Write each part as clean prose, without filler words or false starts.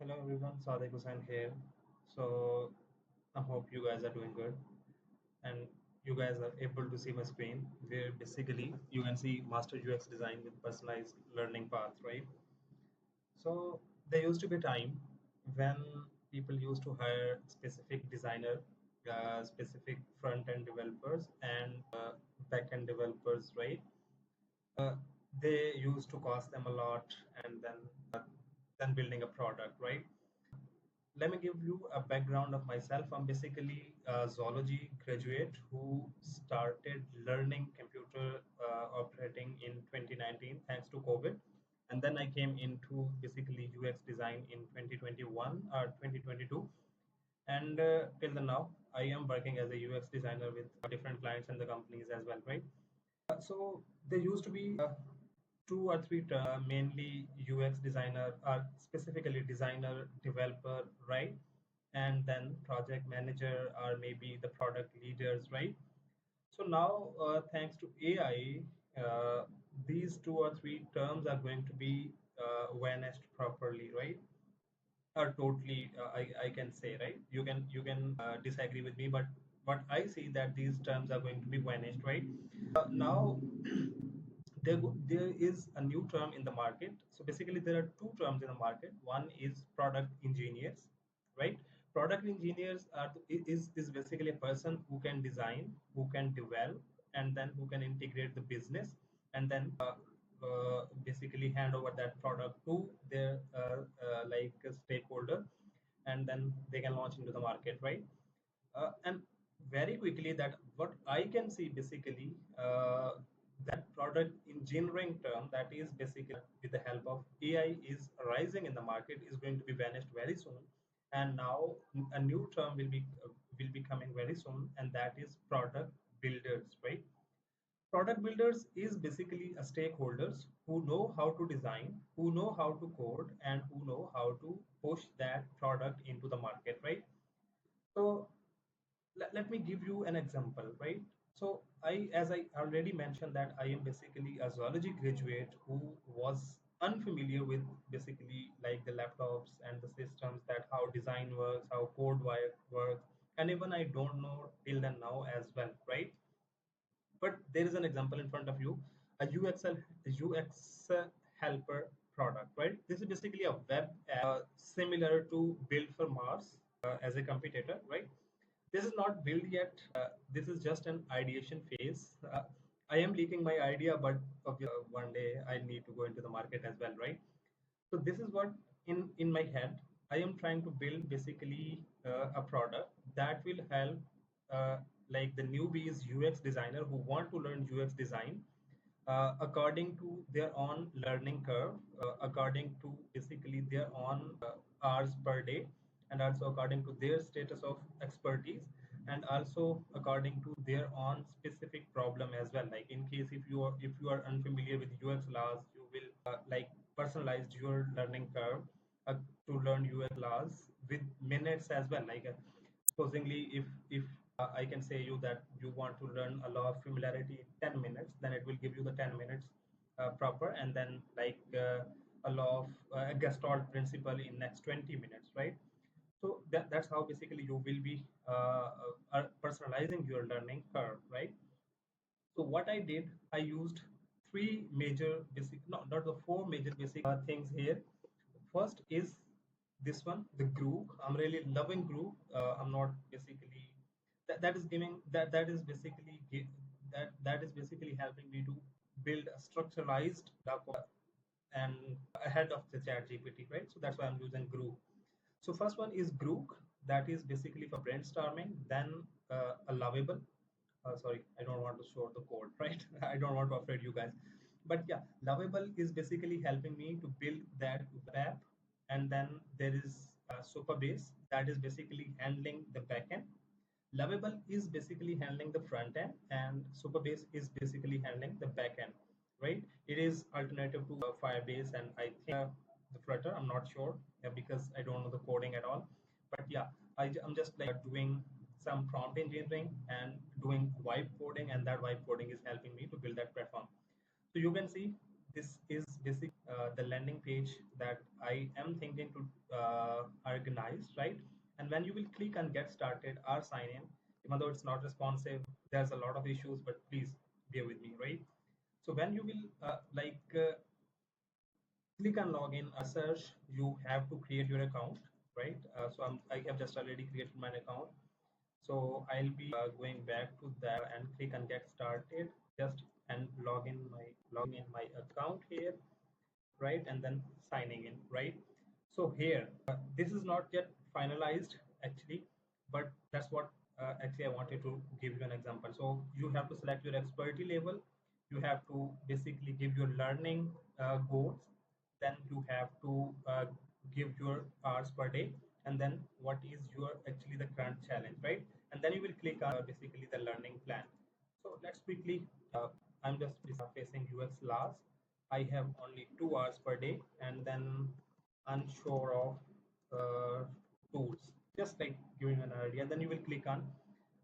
Hello everyone, Sadiq Hussain here. So I hope you guys are doing good and you guys are able to see my screen where basically you can see master UX design with personalized learning path, right? So there used to be a time when people used to hire specific designer, specific front end developers and back end developers, right? Uh, they used to cost them a lot and then building a product, right? Let me give you a background of myself. I'm basically a zoology graduate who started learning computer operating in 2019 thanks to COVID. And then I came into basically UX design in 2021 or 2022. And till the now, I am working as a UX designer with different clients and the companies as well, right? So there used to be two or three mainly UX designer or specifically designer developer, right? And then project manager or maybe the product leaders, right? So now, thanks to AI, these two or three terms are going to be vanished properly, right? Or totally, I can say, right? You can disagree with me, but what I see that these terms are going to be vanished, right? Now there is a new term in the market. So basically, there are two terms in the market. One is product engineers, right? Product engineers is basically a person who can design, who can develop, and then who can integrate the business, and then basically hand over that product to their like a stakeholder, and then they can launch into the market, right? And very quickly that what I can see basically that product engineering term that is basically with the help of AI is rising in the market is going to be vanished very soon. And now a new term will be coming very soon, and that is product builders, right? Product builders is basically a stakeholders who know how to design, who know how to code, and who know how to push that product into the market, right? So let me give you an example, right? So as I already mentioned, that I am basically a zoology graduate who was unfamiliar with basically like the laptops and the systems, that how design works, how works, and even I don't know till then now as well, right? But there is an example in front of you, a UX helper product, right? This is basically a web app similar to Build for Mars as a competitor, right? This is not built yet. This is just an ideation phase. I am leaking my idea, but obviously one day I need to go into the market as well, right? So this is what in my head I am trying to build basically a product that will help like the newbies UX designer who want to learn UX design according to their own learning curve, according to basically their own hours per day, and also according to their status of expertise, and also according to their own specific problem as well. Like in case if you are unfamiliar with UX laws, you will like personalize your learning curve uh, to learn UX laws with minutes as well. Like supposingly if I can say you that you want to learn a law of familiarity in 10 minutes, then it will give you the 10 minutes proper, and then like a law of gestalt principle in next 20 minutes, right? So that's how basically you will be personalizing your learning curve, right? So what I did, I used three major basic, no, not the four major basic things here. First is this one, the groove. I'm really loving groove. I'm not basically that is giving that is basically that is basically helping me to build a structuralized document and ahead of the chat GPT, right? So that's why I'm using groove. So first one is groove, that is basically for brainstorming. Then a lovable, sorry, I don't want to show the code, right? I don't want to afraid you guys, but yeah, lovable is basically helping me to build that web app. And then there is Superbase, that is basically handling the backend. Lovable is basically handling the front end, and Superbase is basically handling the back end, right? It is alternative to Firebase and I think the Flutter. I'm not sure because I don't know the coding at all. But yeah, I'm just like doing some prompt engineering and doing vibe coding, and that vibe coding is helping me to build that platform. So you can see. this is basic the landing page that I am thinking to organize, right? And when you will click on get started or sign in, even though it's not responsive, there's a lot of issues, but please bear with me, right? So when you will click on login or search, you have to create your account, right? I have just already created my account. So I'll be going back to that and click on get started just and log in my account here, right? And then signing in, right? So here, this is not yet finalized actually, but that's what actually I wanted to give you an example. So you have to select your expertise level. You have to basically give your learning goals. Then you have to give your hours per day, and then what is your actually the current challenge, right? And then you will click on basically the learning plan. So let's quickly, I'm just facing UX laws. I have only 2 hours per day, and then unsure of tools, just like giving an idea. Then you will click on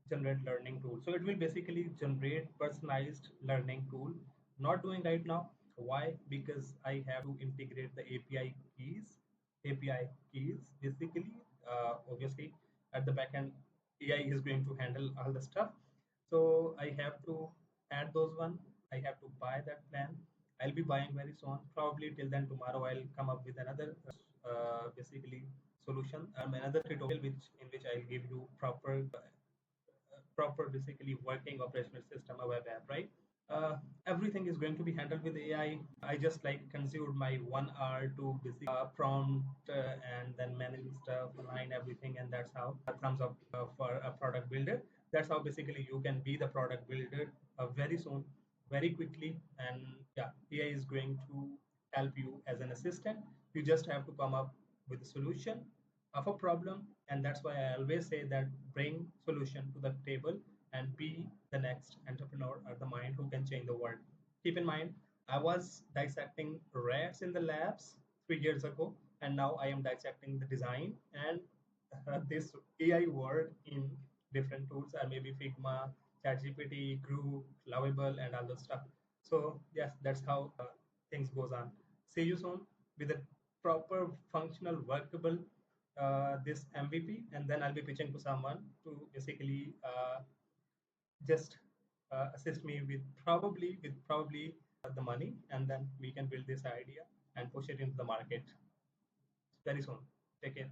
generate learning tool. So it will basically generate personalized learning tool. Not doing right now. Why? Because I have to integrate the API keys basically. Obviously, at the back end, AI is going to handle all the stuff. So I have to add those one. I have to buy that plan. I'll be buying very soon. Probably till then tomorrow I'll come up with another basically solution, another tutorial which I'll give you proper basically working operational system, a web app, right? Everything is going to be handled with AI. I just like consumed my 1 hour to basically prompt and then manage stuff, align everything, and that's how thumbs up for a product builder. That's how basically you can be the product builder very soon, very quickly, and yeah, AI is going to help you as an assistant. You just have to come up with a solution of a problem, and that's why I always say that bring solution to the table and be the next entrepreneur or the mind who can change the world. Keep in mind, I was dissecting rats in the labs 3 years ago, and now I am dissecting the design and this AI world in different tools, or maybe Figma, ChatGPT, Groove, Lovable, and all those stuff. So yes, that's how things goes on. See you soon with a proper functional workable this MVP, and then I'll be pitching to someone to basically just assist me with probably the money, and then we can build this idea and push it into the market very soon. Take care.